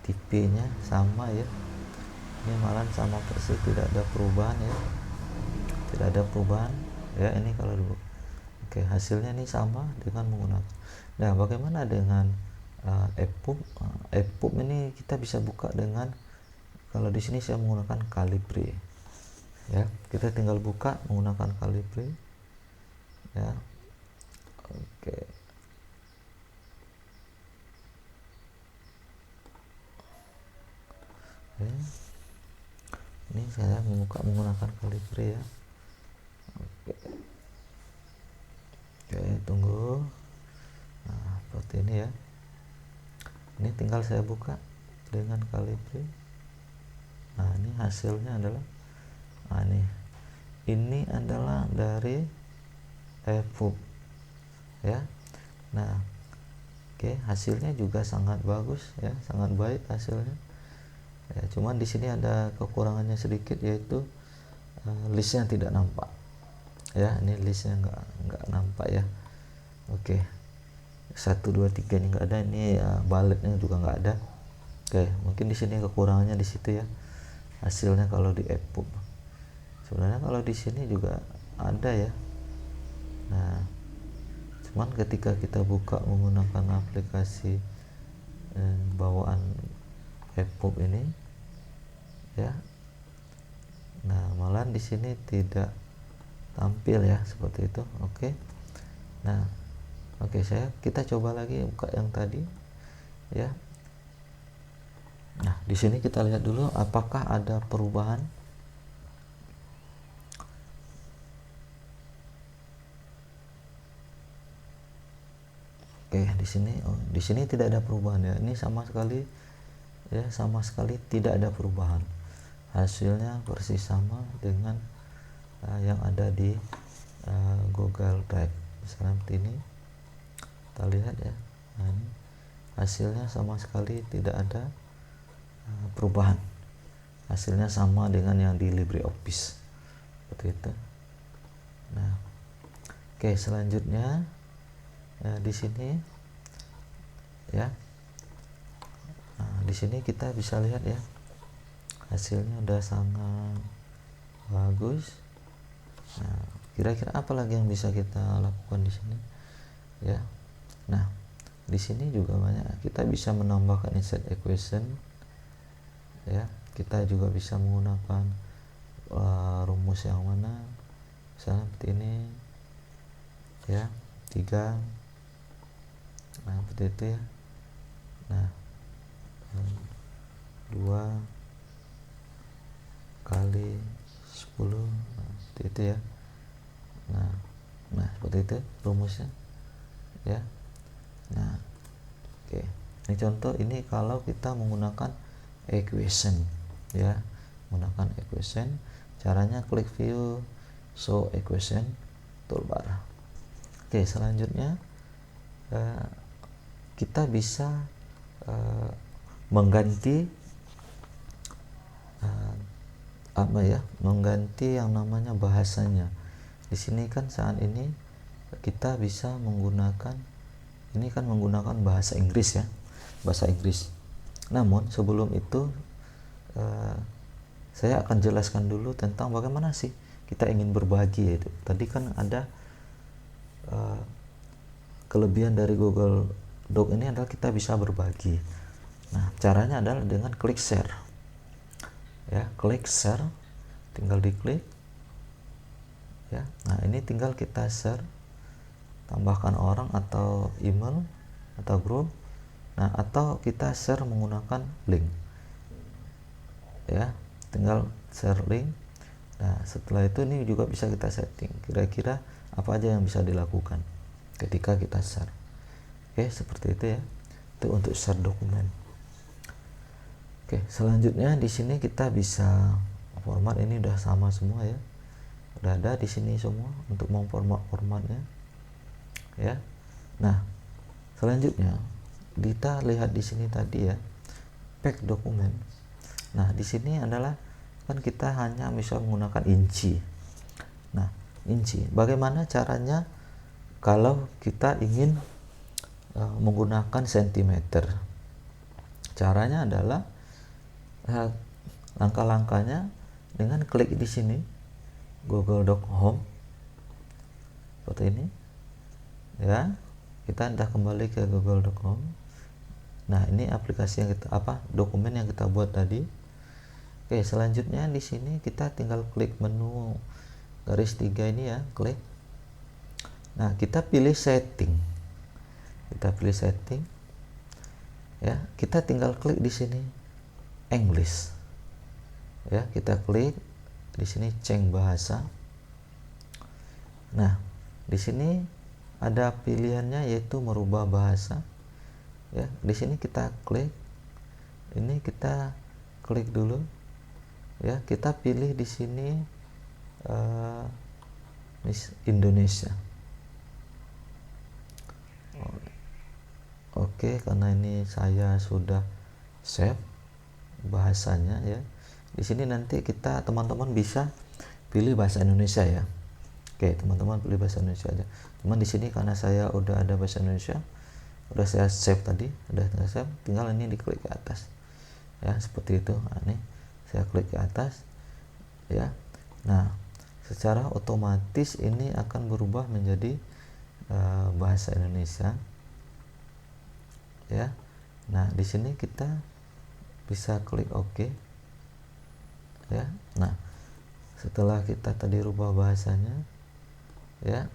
S1: tipe-nya sama ya. Ini malah sama persis, tidak ada perubahan ya, tidak ada perubahan ya. Ini kalau dulu, oke, hasilnya ini sama dengan menggunakan. Nah, bagaimana dengan EPUB? EPUB ini kita bisa buka dengan, kalau di sini saya menggunakan Calibre ya, kita tinggal buka menggunakan Calibre ya. Oke, ini saya membuka menggunakan Calibre ya. Oke, tunggu. Nah, seperti ini ya. Ini tinggal saya buka dengan Calibre. Nah, ini hasilnya adalah, nah ini adalah dari EPUB ya. Nah, oke, hasilnya juga sangat bagus ya, sangat baik hasilnya ya. Cuman di sini ada kekurangannya sedikit, yaitu listnya tidak nampak ya. Ini listnya nggak nampak ya. Oke, 1 2 3 ini nggak ada. Ini baletnya juga nggak ada. Oke, mungkin di sini kekurangannya di situ ya, hasilnya kalau di EPUB. Sebenarnya kalau di sini juga ada ya. Nah, cuman ketika kita buka menggunakan aplikasi bawaan EPUB ini ya, nah malah di sini tidak tampil ya, seperti itu. Oke, nah oke, kita coba lagi buka yang tadi ya. Nah, di sini kita lihat dulu apakah ada perubahan. Oke, di sini tidak ada perubahan ya. Ini sama sekali ya, sama sekali tidak ada perubahan. Hasilnya persis sama dengan yang ada di Google Drive. Misalnya seperti ini, kita lihat ya. Nah, ini hasilnya sama sekali tidak ada perubahan. Hasilnya sama dengan yang di LibreOffice, seperti itu. Nah, oke, selanjutnya di sini ya. Nah, di sini kita bisa lihat ya, hasilnya udah sangat bagus. Nah, kira-kira apa lagi yang bisa kita lakukan di sini ya. Nah, di sini juga banyak, kita bisa menambahkan insert equation ya. Kita juga bisa menggunakan rumus yang mana, misalnya seperti ini ya, 3. Nah, seperti itu ya. Nah, 2 kali 10, nah, seperti itu ya. Nah, seperti itu rumusnya ya. Nah, oke, ini contoh, ini kalau kita menggunakan equation ya, menggunakan equation. Caranya klik view, show equation toolbar. Oke, selanjutnya kita bisa mengganti mengganti yang namanya bahasanya. Di sini kan saat ini kita bisa menggunakan, ini kan menggunakan bahasa Inggris ya, bahasa Inggris. Namun sebelum itu saya akan jelaskan dulu tentang bagaimana sih kita ingin berbagi itu. Tadi kan ada kelebihan dari Google Doc ini adalah kita bisa berbagi. Nah, caranya adalah dengan klik share ya, klik share, tinggal diklik ya. Nah, ini tinggal kita share, tambahkan orang atau email atau grup. Nah, atau kita share menggunakan link ya, tinggal share link. Nah, setelah itu ini juga bisa kita setting kira-kira apa aja yang bisa dilakukan ketika kita share. Oke, seperti itu ya. Itu untuk share dokumen. Oke, selanjutnya di sini kita bisa format, ini udah sama semua ya. Udah ada di sini semua untuk formatnya ya. Nah, selanjutnya kita lihat di sini tadi ya, pack dokumen. Nah, di sini adalah kan kita hanya bisa menggunakan inci. Nah, inci. Bagaimana caranya kalau kita ingin menggunakan sentimeter? Caranya adalah langkah-langkahnya dengan klik di sini Google Doc Home seperti ini ya. Kita entah kembali ke Google Doc Home. Nah, ini aplikasi yang kita dokumen yang kita buat tadi. Oke, selanjutnya di sini kita tinggal klik menu garis 3 ini ya, klik. Nah, kita pilih setting. Ya, kita tinggal klik di sini English. Ya, kita klik di sini change bahasa. Nah, di sini ada pilihannya yaitu merubah bahasa. Ya, di sini kita klik. Ini kita klik dulu. Ya, kita pilih di sini Indonesia. Oke, karena ini saya sudah save bahasanya ya. Di sini nanti teman-teman bisa pilih bahasa Indonesia ya. Oke, teman-teman pilih bahasa Indonesia aja. Cuman di sini karena saya udah ada bahasa Indonesia, udah saya save tadi, tinggal ini diklik ke atas. Ya, seperti itu. Nah, ini saya klik ke atas ya. Nah, secara otomatis ini akan berubah menjadi bahasa Indonesia. Ya. Nah, di sini kita bisa klik OK. Ya. Nah, setelah kita tadi rubah bahasanya ya,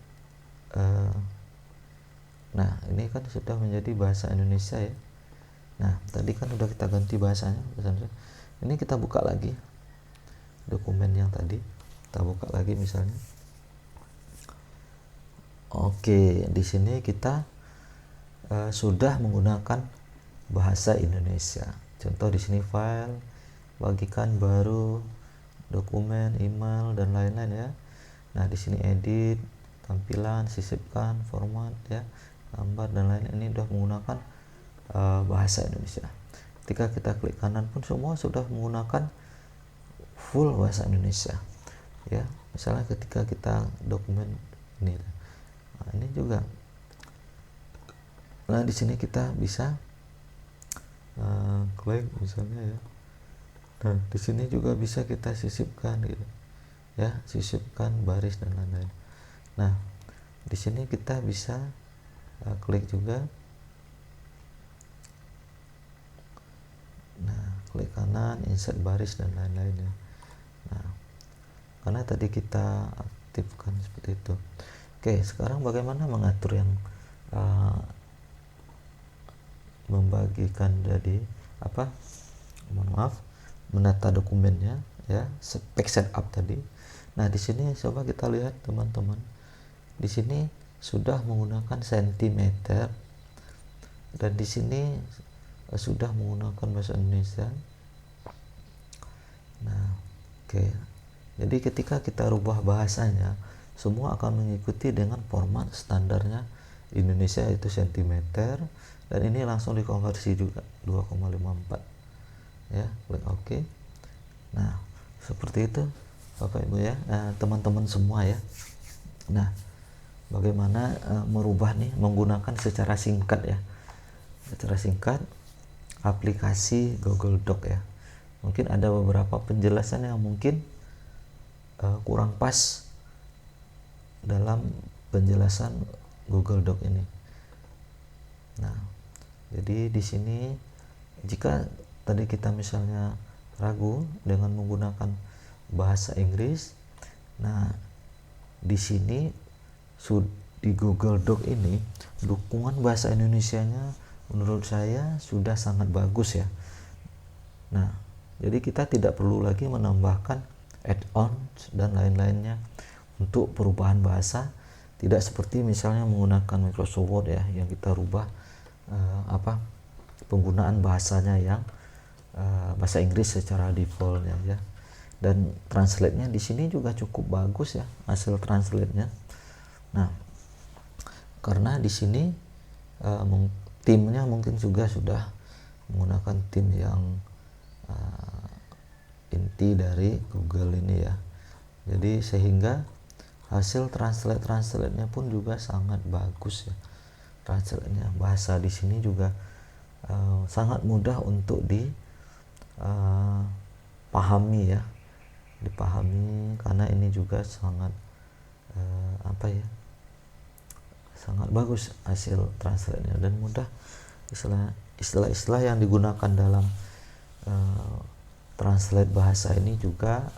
S1: nah ini kan sudah menjadi bahasa Indonesia ya. Nah, tadi kan udah kita ganti bahasanya. Ini kita buka lagi dokumen yang tadi, kita buka lagi misalnya. Oke, di sini kita sudah menggunakan bahasa Indonesia. Contoh di sini file, bagikan baru, dokumen, email dan lain-lain ya. Nah, di sini edit, tampilan, sisipkan, format ya, gambar dan lain-lain. Ini sudah menggunakan bahasa Indonesia. Ketika kita klik kanan pun semua sudah menggunakan full bahasa Indonesia. Ya, misalnya ketika kita dokumen ini. Nah, ini juga. Nah, di sini kita bisa klik misalnya ya. Nah, di sini juga bisa kita sisipkan gitu. Ya, sisipkan baris dan lain-lain. Nah, di sini kita bisa klik juga. Nah, klik kanan, insert baris dan lain-lain ya. Nah, karena tadi kita aktifkan seperti itu. Oke, sekarang bagaimana mengatur yang membagikan jadi menata dokumennya ya, page setup tadi. Nah, di sini coba kita lihat teman-teman. Di sini sudah menggunakan sentimeter dan di sini sudah menggunakan bahasa Indonesia. Nah, oke. Jadi ketika kita rubah bahasanya, semua akan mengikuti dengan format standarnya Indonesia, yaitu sentimeter, dan ini langsung dikonversi juga 2,54. Ya, klik OK. Nah, seperti itu Bapak Ibu ya, teman-teman semua ya. Nah, bagaimana merubah nih menggunakan secara singkat ya. Secara singkat aplikasi Google Doc ya. Mungkin ada beberapa penjelasan yang mungkin kurang pas dalam penjelasan Google Doc ini. Nah, jadi di sini jika tadi kita misalnya ragu dengan menggunakan bahasa Inggris, nah di sini di Google Doc ini dukungan bahasa Indonesianya menurut saya sudah sangat bagus ya. Nah, jadi kita tidak perlu lagi menambahkan add-ons dan lain-lainnya untuk perubahan bahasa. Tidak seperti misalnya menggunakan Microsoft Word ya, yang kita rubah penggunaan bahasanya yang bahasa Inggris secara default ya. Dan translate-nya di sini juga cukup bagus ya, hasil translate-nya. Nah, karena di sini timnya mungkin juga sudah menggunakan tim yang inti dari Google ini ya. Jadi sehingga hasil translate-nya pun juga sangat bagus ya. Translate-nya bahasa di sini juga sangat mudah untuk dipahami ya, dipahami, karena ini juga sangat sangat bagus hasil translate-nya dan mudah. Istilah-istilah yang digunakan dalam translate bahasa ini juga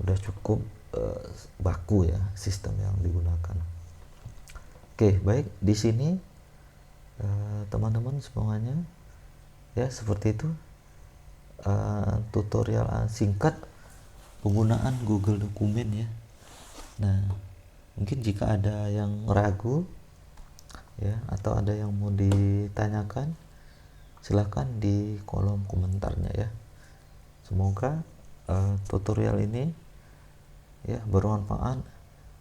S1: udah cukup baku ya sistem yang digunakan. Oke, baik, di sini teman-teman semuanya ya, seperti itu tutorial singkat penggunaan Google Dokumen ya. Nah, mungkin jika ada yang ragu ya, atau ada yang mau ditanyakan, silahkan di kolom komentarnya ya. Semoga tutorial ini ya bermanfaat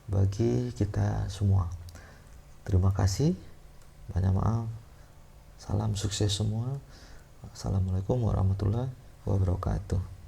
S1: bagi kita semua. Terima kasih, banyak maaf, salam sukses semua. Assalamualaikum warahmatullahi wabarakatuh.